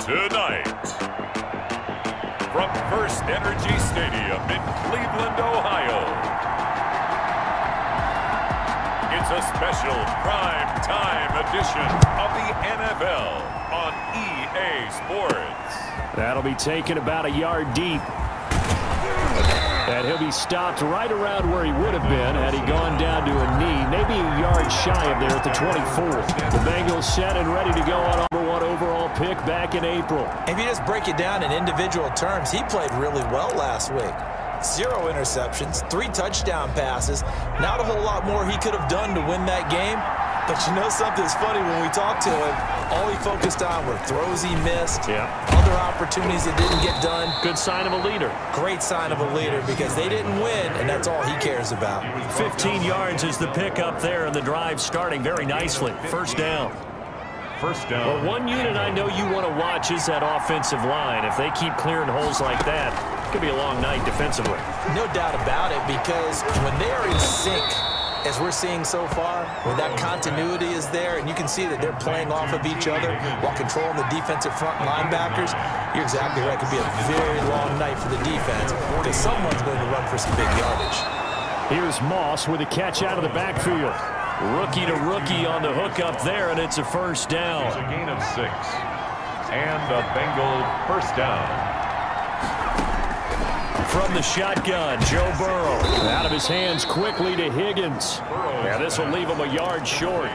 Tonight, from First Energy Stadium in Cleveland, Ohio, it's a special prime time edition of the NFL on EA Sports. That'll be taken about a yard deep. And he'll be stopped right around where he would have been had he gone down to a knee, maybe a yard shy of there at the 24. The Bengals set and ready to go on #1 overall pick back in April. If you just break it down in individual terms, he played really well last week. 0 interceptions, 3 touchdown passes. Not a whole lot more he could have done to win that game. But you know something's funny, when we talked to him, all he focused on were throws he missed, other opportunities that didn't get done. Good sign of a leader. Great sign of a leader, because they didn't win, and that's all he cares about. 15 yards is the pick up there, and the drive starting very nicely. First down. Well, one unit I know you want to watch is that offensive line. If they keep clearing holes like that, it could be a long night defensively. No doubt about it, because when they're in sync, as we're seeing so far, when that continuity is there and you can see that they're playing off of each other while controlling the defensive front linebackers, you're exactly right. It could be a very long night for the defense because someone's going to run for some big yardage. Here's Moss with a catch out of the backfield. Rookie to rookie on the hook up there, and it's a first down. It's a gain of 6. And a Bengal first down. From the shotgun, Joe Burrow. Out of his hands quickly to Higgins. Yeah, this will leave him a yard short.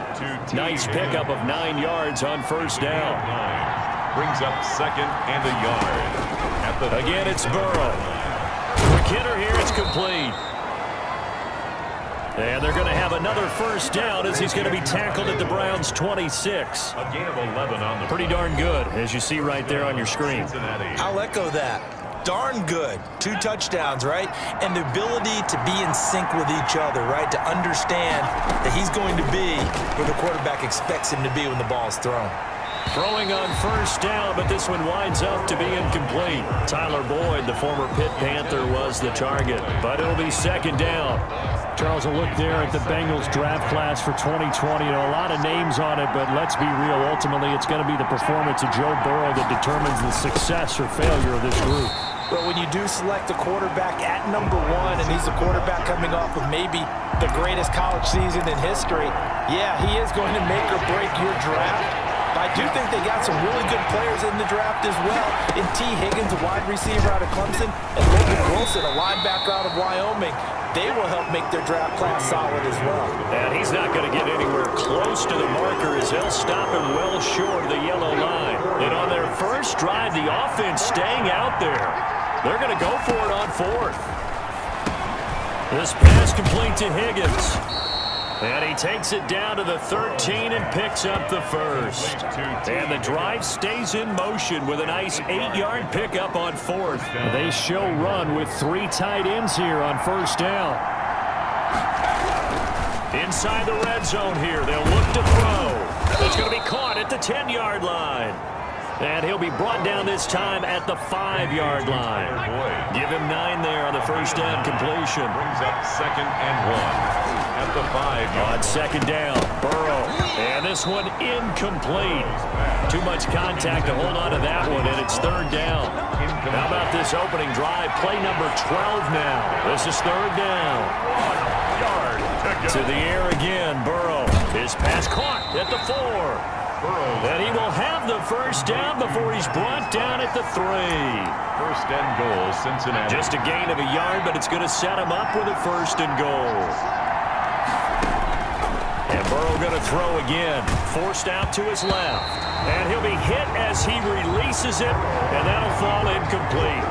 Nice pickup of 9 yards on first down. Brings up second and a yard. Again, it's Burrow. Quick hitter here, it's complete. And they're going to have another first down as he's going to be tackled at the Browns' 26. A gain of 11 on the Pretty darn good, as you see right there on your screen. I'll echo that. Darn good. 2 touchdowns, right? And the ability to be in sync with each other, right? To understand that he's going to be where the quarterback expects him to be when the ball's thrown. Throwing on first down, but this one winds up to be incomplete. Tyler Boyd, the former Pitt Panther, was the target, but it'll be second down. Charles, a look there at the Bengals draft class for 2020. You know, a lot of names on it, but let's be real. Ultimately, it's going to be the performance of Joe Burrow that determines the success or failure of this group. But when you do select a quarterback at #1, and he's a quarterback coming off of maybe the greatest college season in history, yeah, he is going to make or break your draft. But I do think they got some really good players in the draft as well. In T. Higgins, a wide receiver out of Clemson, and Logan Wilson, a linebacker out of Wyoming. They will help make their draft class solid as well. And he's not going to get anywhere close to the marker as they'll stop him well short of the yellow line. And on their first drive, the offense staying out there. They're going to go for it on 4th. This pass complete to Higgins. And he takes it down to the 13 and picks up the first. And the drive stays in motion with a nice 8-yard pickup on 4th. They show run with 3 tight ends here on first down. Inside the red zone here, they'll look to throw. It's going to be caught at the 10-yard line. And he'll be brought down this time at the 5-yard line. Give him 9 there on the first down completion. Brings up second and 1 at the 5-yard. On second down, Burrow. And this one incomplete. Too much contact to hold on to that one, and it's 3rd down. How about this opening drive? Play number 12 now. This is 3rd down. 1 yard to the air again, Burrow. His pass caught at the 4. And he will have the first down before he's brought down at the 3. First and goal, Cincinnati. Just a gain of a yard, but it's going to set him up with a first and goal. And Burrow going to throw again. Forced out to his left. And he'll be hit as he releases it, and that'll fall incomplete.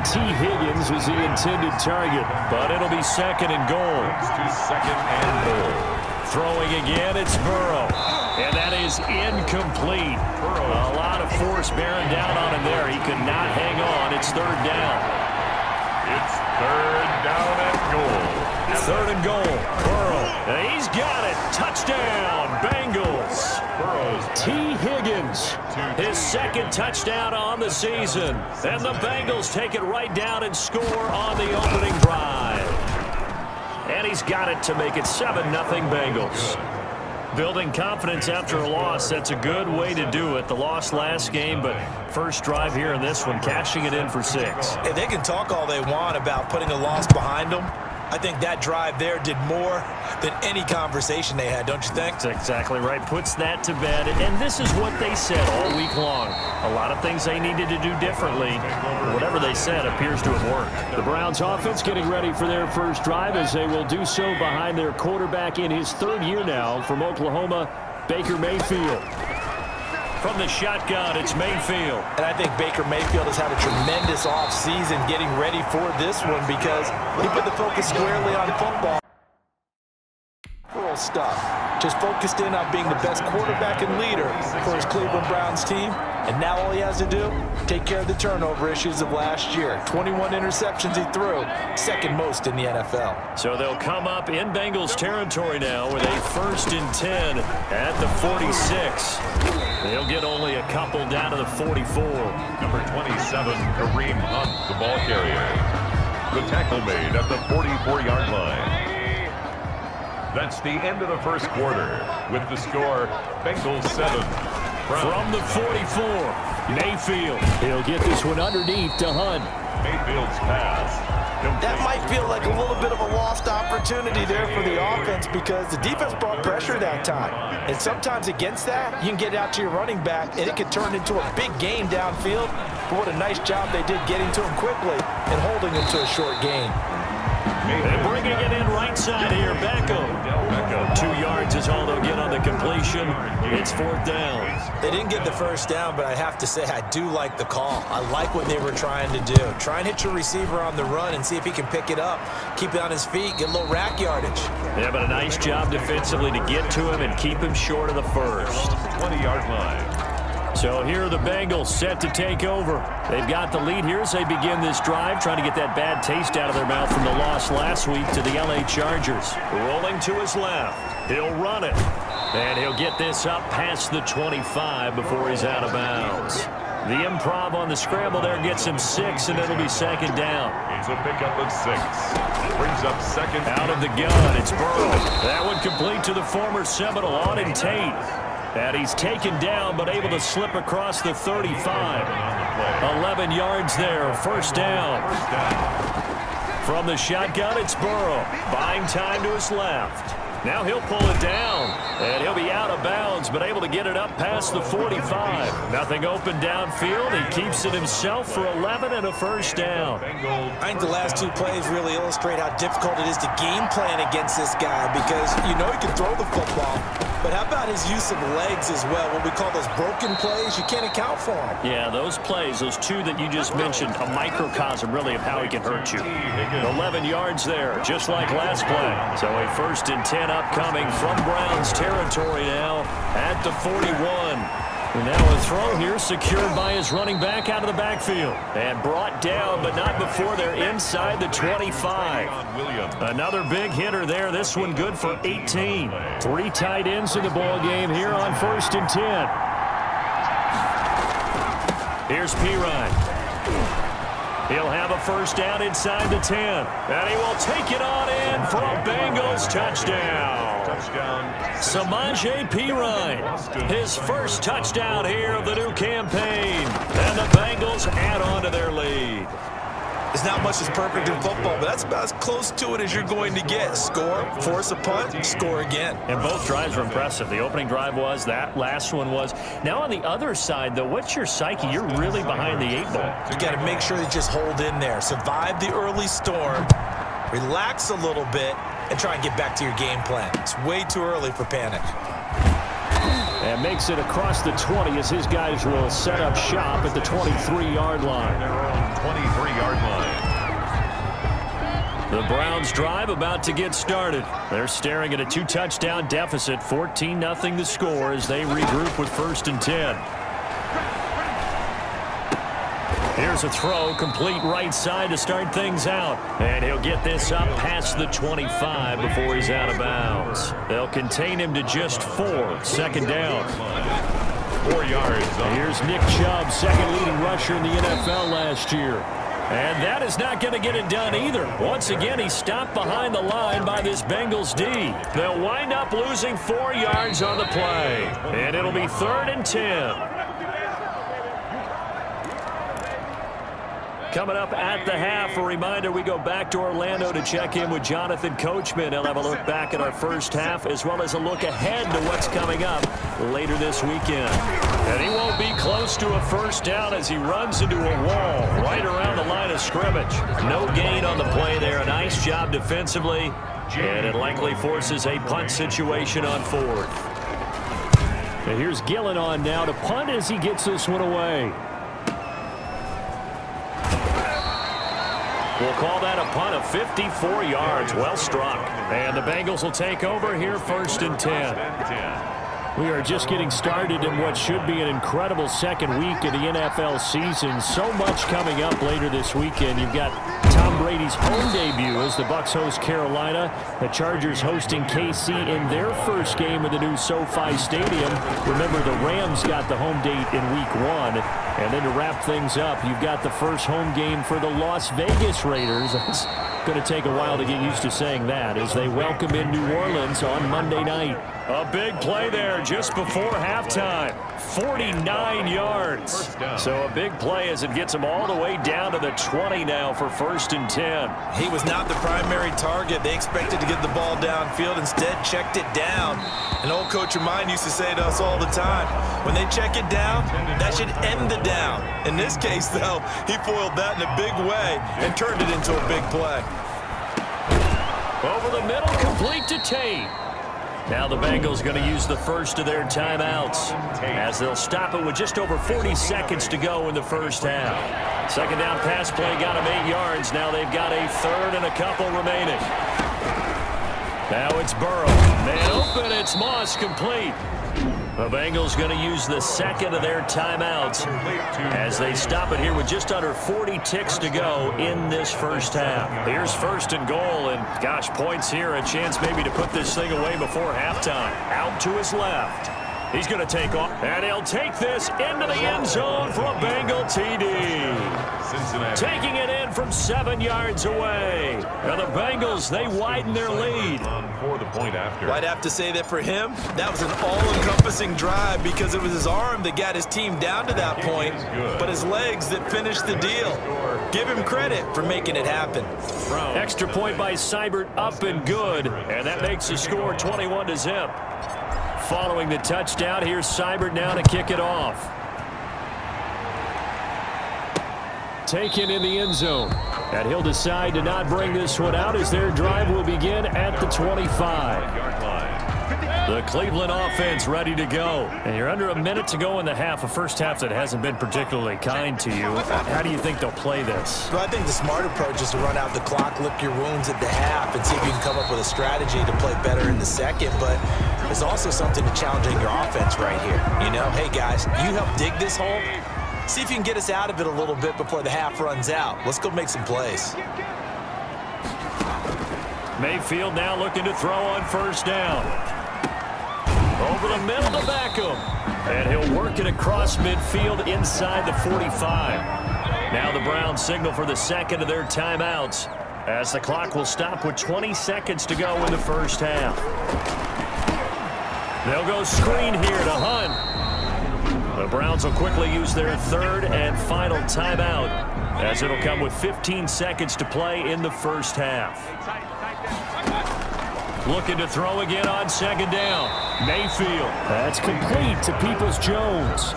T. Higgins was the intended target, but it'll be second and goal. To second and goal. Throwing again, it's Burrow. And that is incomplete. A lot of force bearing down on him there. He could not hang on. It's 3rd down. It's 3rd down and goal. 3rd and goal. Burrow. And he's got it. Touchdown, Bengals. T. Higgins, his 2nd touchdown on the season. And the Bengals take it right down and score on the opening drive. And he's got it to make it 7-0 Bengals. Building confidence after a loss, that's a good way to do it. The loss last game, but first drive here in this one, cashing it in for 6. Hey, they can talk all they want about putting a loss behind them. I think that drive there did more than any conversation they had, don't you think? That's exactly right. Puts that to bed. And this is what they said all week long. A lot of things they needed to do differently. Whatever they said appears to have worked. The Browns offense getting ready for their first drive as they will do so behind their quarterback in his 3rd year now from Oklahoma, Baker Mayfield. From the shotgun, it's Mayfield. And I think Baker Mayfield has had a tremendous offseason getting ready for this one because he put the focus squarely on football. Stuff. Just focused in on being the best quarterback and leader for his Cleveland Browns team. And now all he has to do, take care of the turnover issues of last year. 21 interceptions he threw, 2nd most in the NFL. So they'll come up in Bengals territory now with a 1st and 10 at the 46. They'll get only a couple down to the 44. Number 27, Kareem Hunt, the ball carrier. The tackle made at the 44-yard line. That's the end of the first quarter with the score, Bengals 7. From the 44, Mayfield. He'll get this one underneath to Hunt. Mayfield's pass. That might feel like a little bit of a lost opportunity there for the offense because the defense brought pressure that time. And sometimes against that, you can get out to your running back, and it could turn into a big game downfield. But what a nice job they did getting to him quickly and holding him to a short gain. And bringing it in right side here, Beckham. 2 yards is all they'll get on the completion. It's 4th down. They didn't get the first down, but I have to say I do like the call. I like what they were trying to do. Try and hit your receiver on the run and see if he can pick it up, keep it on his feet, get a little rack yardage. Yeah, but a nice job defensively to get to him and keep him short of the first. 20-yard line. So here are the Bengals set to take over. They've got the lead here as they begin this drive, trying to get that bad taste out of their mouth from the loss last week to the LA Chargers. Rolling to his left. He'll run it. And he'll get this up past the 25 before he's out of bounds. The improv on the scramble there gets him 6, and it'll be 2nd down. It's a pickup of 6. Brings up 2nd. Out of the gun, it's Burrow. That one complete to the former Seminole, Auden Tate. And he's taken down, but able to slip across the 35. 11 yards there, 1st down. From the shotgun, it's Burrow. Buying time to his left. Now he'll pull it down, and he'll be out of bounds, but able to get it up past the 45. Nothing open downfield. He keeps it himself for 11 and a 1st down. I think the last 2 plays really illustrate how difficult it is to game plan against this guy because you know he can throw the football, but how about his use of legs as well? What we call those broken plays, you can't account for them. Yeah, those plays, those 2 that you just mentioned, a microcosm really of how he can hurt you. 11 yards there, just like last play. So a 1st and 10 upcoming from Browns territory now at the 41. And now a throw here secured by his running back out of the backfield. And brought down, but not before they're inside the 25. Another big hitter there. This one good for 18. 3 tight ends in the ball game here on 1st and 10. Here's Pirine. He'll have a 1st down inside the 10. And he will take it on in for a Bengals touchdown. Samaje Perine, his 1st touchdown here of the new campaign. And the Bengals add on to their lead. It's not much that's perfect in football, but that's about as close to it as you're going to get. Score, force a punt, score again. And both drives were impressive. The opening drive was, that last one was. Now on the other side, though, what's your psyche? You're really behind the 8 ball. You got to make sure you just hold in there. Survive the early storm, relax a little bit, and try and get back to your game plan. It's way too early for panic. And makes it across the 20 as his guys will set up shop at the 23-yard line. Their own 23-yard line. The Browns drive about to get started. They're staring at a 2-touchdown deficit, 14-0 the score as they regroup with 1st and 10. Here's a throw, complete right side to start things out. And he'll get this up past the 25 before he's out of bounds. They'll contain him to just 4, 2nd down. 4 yards. Here's Nick Chubb, 2nd leading rusher in the NFL last year. And that is not going to get it done either. Once again, he's stopped behind the line by this Bengals D. They'll wind up losing 4 yards on the play. And it'll be 3rd and 10. Coming up at the half, a reminder, we go back to Orlando to check in with Jonathan Coachman. He'll have a look back at our first half as well as a look ahead to what's coming up later this weekend. And he won't be close to a first down as he runs into a wall right around the line of scrimmage. No gain on the play there. A nice job defensively, and it likely forces a punt situation on 4th. And here's Gillen on now to punt as he gets this one away. We'll call that a punt of 54 yards. Well struck. And the Bengals will take over here 1st and 10. We are just getting started in what should be an incredible second week of the NFL season. So much coming up later this weekend. You've got Tom Brady's home debut as the Bucs host Carolina. The Chargers hosting KC in their first game of the new SoFi Stadium. Remember, the Rams got the home date in Week 1. And then to wrap things up, you've got the first home game for the Las Vegas Raiders. It's going to take a while to get used to saying that as they welcome in New Orleans on Monday night. A big play there just before halftime. 49 yards. So a big play as it gets them all the way down to the 20 now for 1st and 10. He was not the primary target. They expected to get the ball downfield. Instead, checked it down. An old coach of mine used to say to us all the time, when they check it down, that should end the down. In this case, though, he foiled that in a big way and turned it into a big play. Over the middle, complete to Tate. Now the Bengals going to use the first of their timeouts as they'll stop it with just over 40 seconds to go in the first half. Second down pass play got them 8 yards. Now they've got a 3rd and a couple remaining. Now it's Burrow. Man open, it's Moss complete. The Bengals going to use the second of their timeouts as they stop it here with just under 40 ticks to go in this first half. Here's 1st and goal, and gosh, points here, a chance maybe to put this thing away before halftime. Out to his left. He's going to take off, and he'll take this into the end zone for a Bengal TD. Cincinnati. Taking it in from 7 yards away. Now the Bengals, they widen their lead. For the point after. I'd have to say that for him, that was an all-encompassing drive because it was his arm that got his team down to that point, but his legs that finished the deal. Give him credit for making it happen. Extra point by Seibert, up and good, and that makes the score 21-0. Following the touchdown, here's Seibert now to kick it off. Taken in the end zone. And he'll decide to not bring this one out as their drive will begin at the 25. The Cleveland offense ready to go. And you're under a minute to go in the half, a first half that hasn't been particularly kind to you. How do you think they'll play this? Well, I think the smart approach is to run out the clock, lick your wounds at the half, and see if you can come up with a strategy to play better in the second. But there's also something to challenging your offense right here. You know, hey, guys, you help dig this hole. See if you can get us out of it a little bit before the half runs out. Let's go make some plays. Mayfield now looking to throw on first down. Over the middle to Beckham. And he'll work it across midfield inside the 45. Now the Browns signal for the second of their timeouts as the clock will stop with 20 seconds to go in the first half. They'll go screen here to Hunt. The Browns will quickly use their 3rd and final timeout as it'll come with 15 seconds to play in the first half. Looking to throw again on second down. Mayfield. That's complete to Peoples-Jones.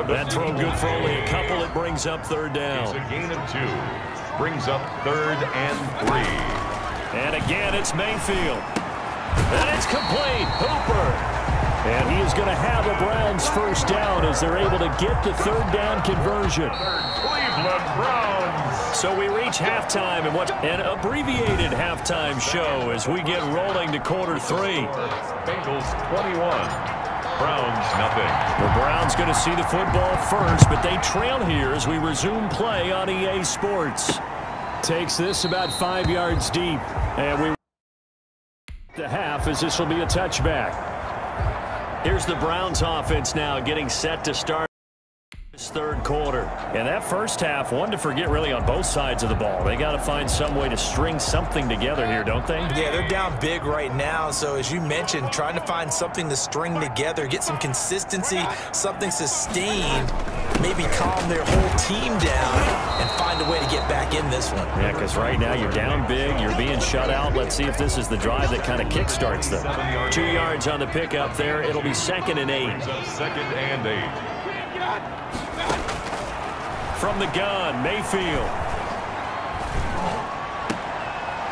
That throw good for only a couple. It brings up 3rd down. It's a gain of 2. Brings up 3rd and 3. And again, it's Mayfield. And it's complete. Hooper. And he is going to have a Browns first down as they're able to get the 3rd down conversion. Cleveland Browns. So we reach halftime in what an abbreviated halftime show as we get rolling to quarter 3. Bengals 21. Browns nothing. The Browns going to see the football first, but they trail here as we resume play on EA Sports. Takes this about 5 yards deep. And we the half as this will be a touchback. Here's the Browns offense now getting set to start. Third quarter. And that first half, one to forget really on both sides of the ball. They got to find some way to string something together here, don't they? Yeah, they're down big right now. So as you mentioned, trying to find something to string together, get some consistency, something sustained, maybe calm their whole team down and find a way to get back in this one. Yeah, because right now you're down big, you're being shut out. Let's see if this is the drive that kind of kickstarts them. 2 yards on the pickup there. It'll be 2nd and 8. Second and 8. From the gun, Mayfield.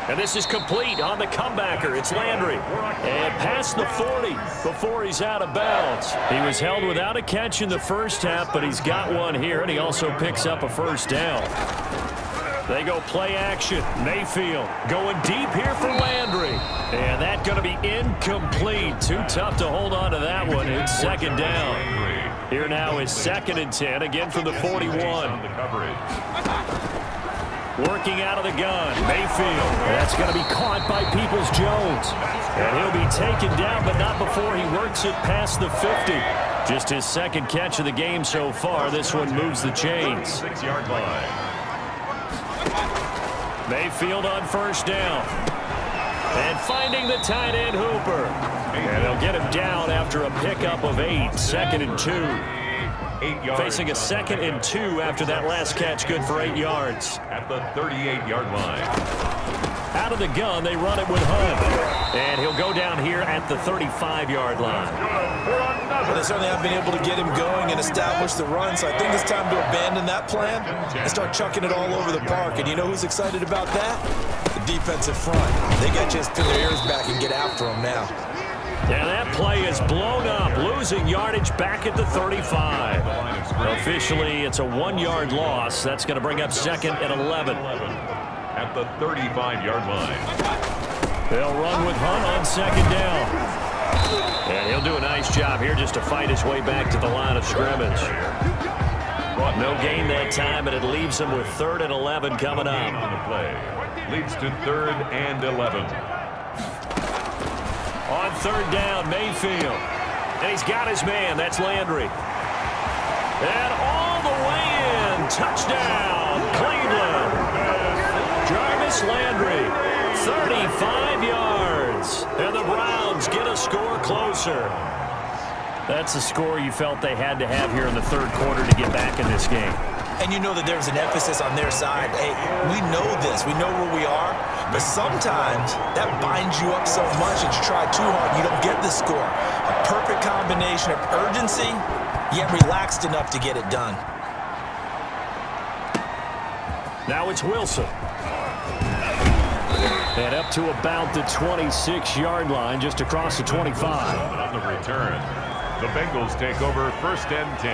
And this is complete on the comebacker. It's Landry. And past the 40 before he's out of bounds. He was held without a catch in the first half, but he's got one here, and he also picks up a first down. They go play action. Mayfield going deep here for Landry. And that's going to be incomplete. Too tough to hold on to that one. It's 2nd down. Here now is 2nd and 10, again from the 41. Working out of the gun, Mayfield. That's going to be caught by Peoples-Jones. And he'll be taken down, but not before he works it past the 50. Just his 2nd catch of the game so far. This one moves the chains. 6-yard line. Mayfield on first down. And finding the tight end, Hooper. And they'll get him down after a pickup of 8. 2nd and 2. 8 yards. Facing a 2nd and 2 after that last catch, good for 8 yards. At the 38-yard line. Out of the gun, they run it with Hunt. And he'll go down here at the 35-yard line. Well, they certainly have been able to get him going and establish the run, so I think it's time to abandon that plan and start chucking it all over the park. And you know who's excited about that? The defensive front. They got just pin their ears back and get after him now. And that play is blown up, losing yardage back at the 35. Officially, it's a 1-yard loss. That's going to bring up 2nd and 11. At the 35-yard line. They'll run with Hunt on 2nd down. And he'll do a nice job here just to fight his way back to the line of scrimmage. No gain that time, and it leaves him with 3rd and 11 coming up. On the play. Leads to 3rd and 11. On 3rd down, Mayfield. And he's got his man. That's Landry. And all the way in. Touchdown, Cleveland. Jarvis Landry, 35 yards. And the Browns get a score closer. That's a score you felt they had to have here in the 3rd quarter to get back in this game. And you know that there's an emphasis on their side. Hey, we know this. We know where we are. But sometimes that binds you up so much that you try too hard and you don't get the score. A perfect combination of urgency, yet relaxed enough to get it done. Now it's Wilson. And up to about the 26-yard line, just across the 25. On the return, the Bengals take over 1st and 10.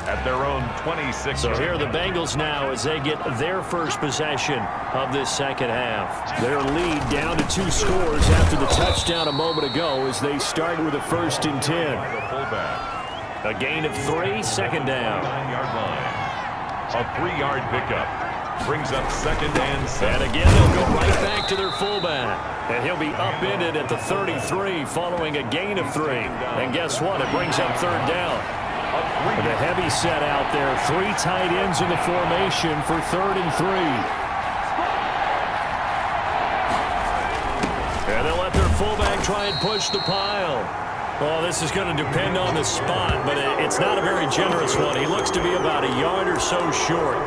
At their own 26. So here are the Bengals now as they get their first possession of this 2nd half. Their lead down to 2 scores after the touchdown a moment ago as they start with a 1st and 10. A gain of 3, 2nd down. 9-yard line. A 3-yard pickup. Brings up 2nd and 7. And again, they'll go right back to their fullback. And he'll be upended at the 33 following a gain of 3. And guess what? It brings up 3rd down. With a heavy set out there, 3 tight ends in the formation for 3rd and 3. And they'll let their fullback try and push the pile. Well, this is going to depend on the spot, but it's not a very generous one. He looks to be about a yard or so short.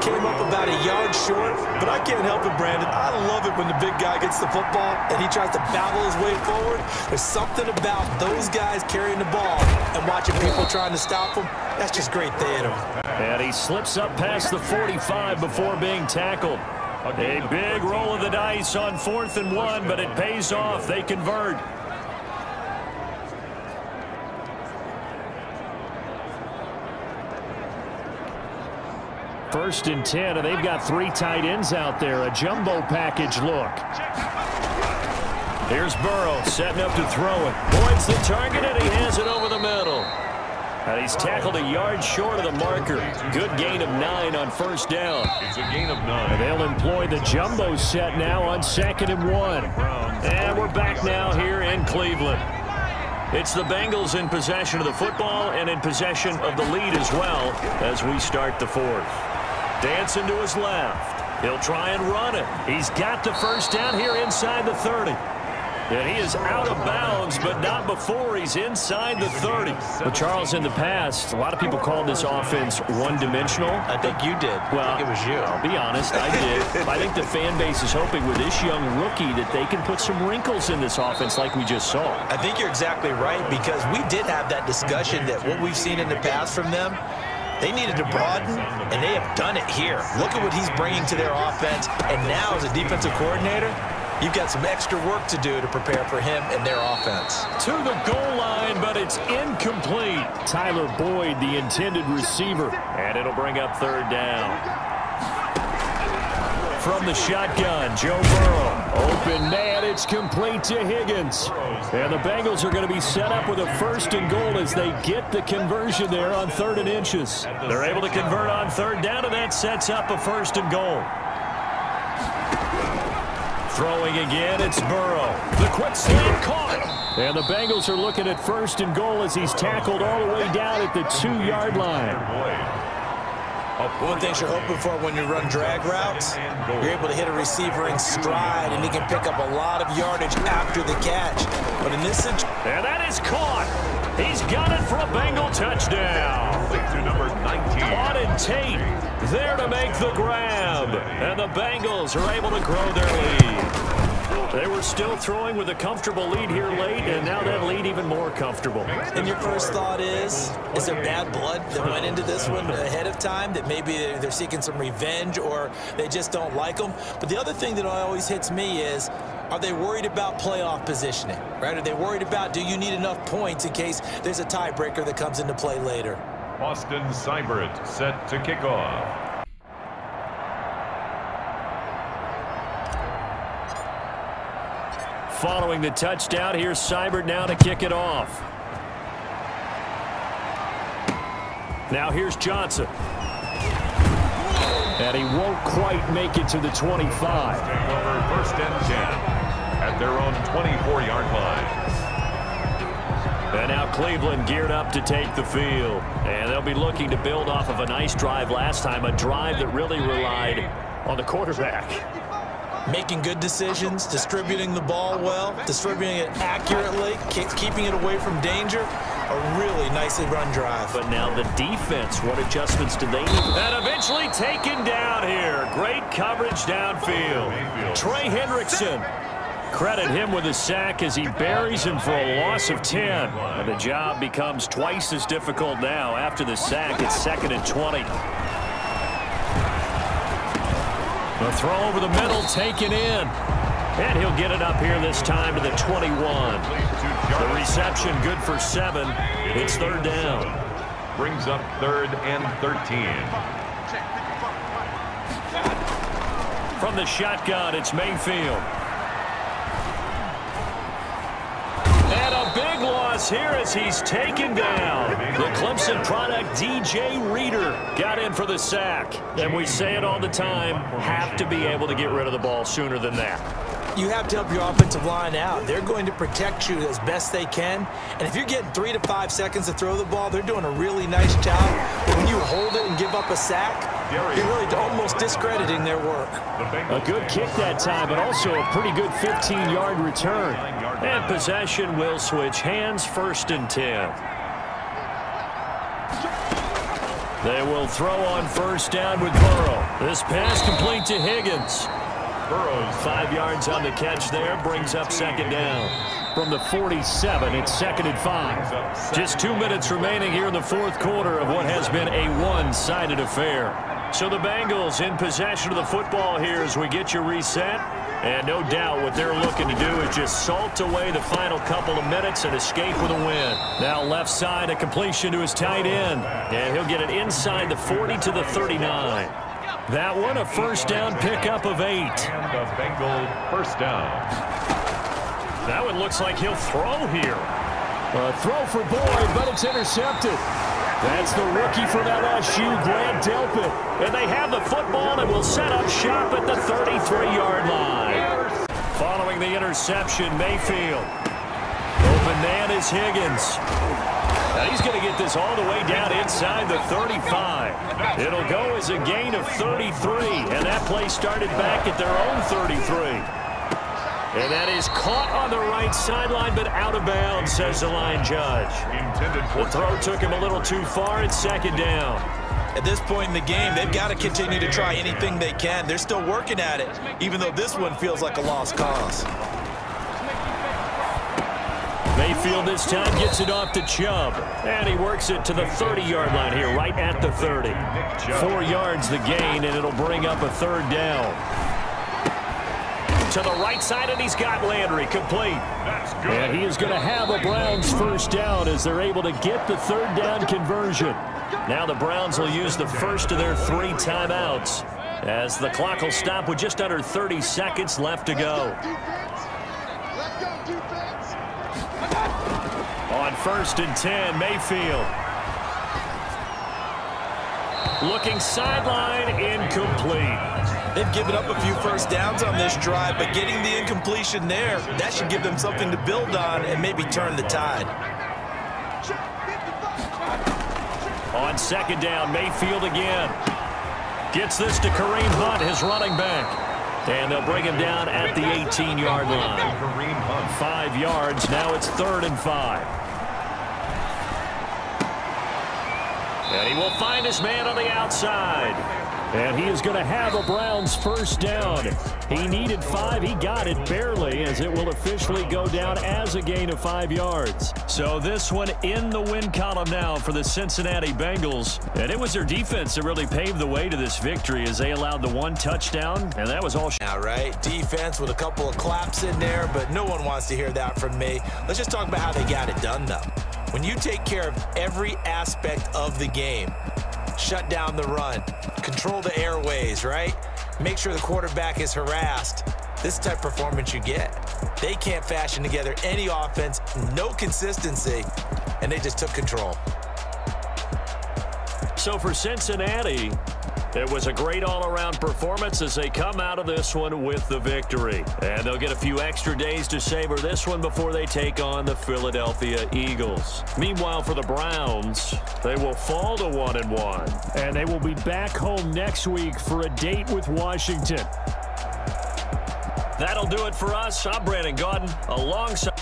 Came up about a yard short, but I can't help it, Brandon. I love it when the big guy gets the football and he tries to battle his way forward. There's something about those guys carrying the ball and watching people trying to stop them. That's just great theater. And he slips up past the 45 before being tackled. A big roll of the dice on 4th and 1, but it pays off. They convert. First and 10, and they've got 3 tight ends out there. A jumbo package look. Here's Burrow setting up to throw it. Boyd's the target, and he has it over the middle. And he's tackled a yard short of the marker. Good gain of 9 on 1st down. It's a gain of 9. And they'll employ the jumbo set now on 2nd and 1. And we're back now here in Cleveland. It's the Bengals in possession of the football and in possession of the lead as well as we start the fourth. Dancing to his left. He'll try and run it. He's got the first down here inside the 30. And he is out of bounds, but not before he's inside the 30. But Charles, in the past, a lot of people called this offense one-dimensional. I think you did. Well, I think it was you. I'll be honest, I did. I think the fan base is hoping with this young rookie that they can put some wrinkles in this offense like we just saw. I think you're exactly right, because we did have that discussion that what we've seen in the past from them, they needed to broaden, and they have done it here. Look at what he's bringing to their offense, and now as a defensive coordinator, you've got some extra work to do to prepare for him and their offense. To the goal line, but it's incomplete. Tyler Boyd, the intended receiver, and it'll bring up third down. From the shotgun, Joe Burrow. Open man, it's complete to Higgins. And the Bengals are going to be set up with a first and goal as they get the conversion there on 3rd and inches. They're able to convert on third down, and that sets up a first and goal. Throwing again, it's Burrow. The quick slant caught. And the Bengals are looking at first and goal as he's tackled all the way down at the 2-yard line. One thing you're hoping for when you run drag routes, you're able to hit a receiver in stride, and he can pick up a lot of yardage after the catch. But in this situation... And that is caught. He's got it for a Bengal touchdown. To number 19. Auden Tate there to make the grab. And the Bengals are able to grow their lead. They were still throwing with a comfortable lead here late, and now that lead even more comfortable. And your first thought is there bad blood that went into this one ahead of time, that maybe they're seeking some revenge or they just don't like them? But the other thing that always hits me is, are they worried about playoff positioning, right? Are they worried about, do you need enough points in case there's a tiebreaker that comes into play later? Austin Seibert set to kick off. Following the touchdown, here's Seibert now to kick it off. Now here's Johnson. And he won't quite make it to the 25. Over first and 10 at their own 24-yard line. And now Cleveland geared up to take the field. And they'll be looking to build off of a nice drive last time, a drive that really relied on the quarterback. Making good decisions, distributing the ball well, distributing it accurately, keeping it away from danger. A really nicely run drive. But now the defense, what adjustments do they need? And eventually taken down here. Great coverage downfield. Trey Hendrickson. Credit him with a sack as he buries him for a loss of 10. And the job becomes twice as difficult now. After the sack, it's 2nd and 20. The throw over the middle, taken in. And he'll get it up here this time to the 21. The reception good for 7. It's third down. Brings up 3rd and 13. From the shotgun, it's Mayfield. And a big loss here as he's taken down. The Clemson product, DJ Reader, got in for the sack. And we say it all the time, have to be able to get rid of the ball sooner than that. You have to help your offensive line out. They're going to protect you as best they can. And if you're getting 3 to 5 seconds to throw the ball, they're doing a really nice job. But when you hold it and give up a sack, you're really almost discrediting their work. A good kick that time, but also a pretty good 15-yard return. And possession will switch hands, 1st and 10. They will throw on 1st down with Burrow. This pass complete to Higgins. Burrows 5 yards on the catch there, brings up 2nd down. From the 47, it's 2nd and 5. Just 2 minutes remaining here in the 4th quarter of what has been a one-sided affair. So the Bengals in possession of the football here as we get you reset. And no doubt what they're looking to do is just salt away the final couple of minutes and escape with a win. Now left side, a completion to his tight end. And he'll get it inside the 40 to the 39. That one, a 1st down pickup of 8. And a Bengal 1st down. That one looks like he'll throw here. A throw for Boyd, but it's intercepted. That's the rookie from LSU, Grant Delpit. And they have the football and will set up shop at the 33-yard line. Following the interception, Mayfield. Open The man is Higgins. Now he's going to get this all the way down inside the 35. It'll go as a gain of 33, and that play started back at their own 33. And that is caught on the right sideline, but out of bounds, says the line judge. The throw took him a little too far. It's second down. At this point in the game, they've got to continue to try anything they can. They're still working at it, even though this one feels like a lost cause. Mayfield this time gets it off to Chubb, and he works it to the 30-yard line here, right at the 30. 4 yards the gain, and it'll bring up a third down. To the right side, and he's got Landry complete. And he is going to have a Browns first down as they're able to get the third down conversion. Now the Browns will use the first of their 3 timeouts as the clock will stop with just under 30 seconds left to go. On 1st and 10, Mayfield. Looking sideline, incomplete. They've given up a few first downs on this drive, but getting the incompletion there, that should give them something to build on and maybe turn the tide. On 2nd down, Mayfield again. Gets this to Kareem Hunt, his running back. And they'll bring him down at the 18-yard line. 5 yards, now it's 3rd and 5. And he will find his man on the outside. And he is going to have a Browns first down. He needed 5. He got it barely, as it will officially go down as a gain of 5 yards. So this one in the win column now for the Cincinnati Bengals. And it was their defense that really paved the way to this victory as they allowed the 1 touchdown. And that was all. All right, defense with a couple of claps in there, but no one wants to hear that from me. Let's just talk about how they got it done, though. When you take care of every aspect of the game, shut down the run, control the airways, right? Make sure the quarterback is harassed. This type of performance you get. They can't fashion together any offense, no consistency, and they just took control. So for Cincinnati, it was a great all-around performance as they come out of this one with the victory. And they'll get a few extra days to savor this one before they take on the Philadelphia Eagles. Meanwhile, for the Browns, they will fall to 1-1. And they will be back home next week for a date with Washington. That'll do it for us. I'm Brandon Gaudin alongside.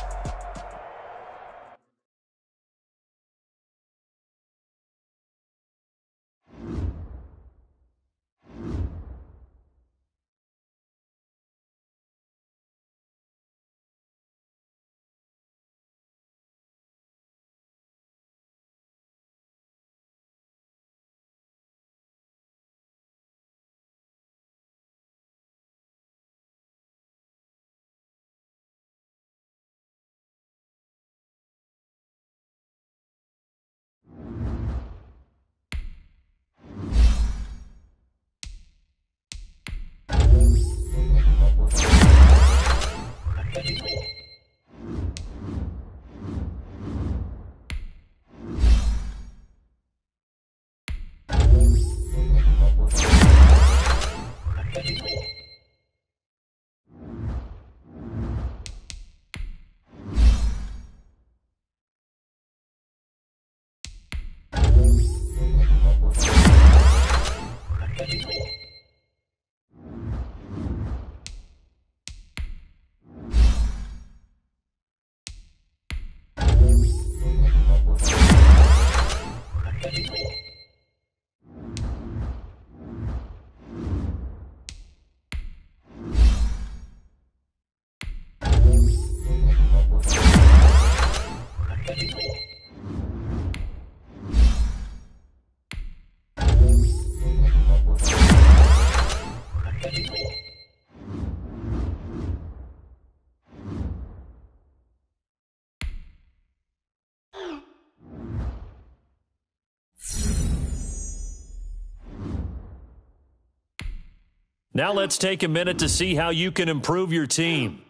Now let's take a minute to see how you can improve your team.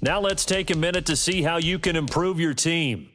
Now let's take a minute to see how you can improve your team.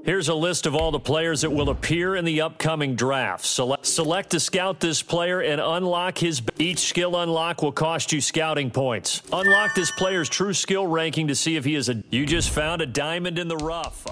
Here's a list of all the players that will appear in the upcoming draft. Select to scout this player and unlock his... Each skill unlock will cost you scouting points. Unlock this player's true skill ranking to see if he is a... You just found a diamond in the rough.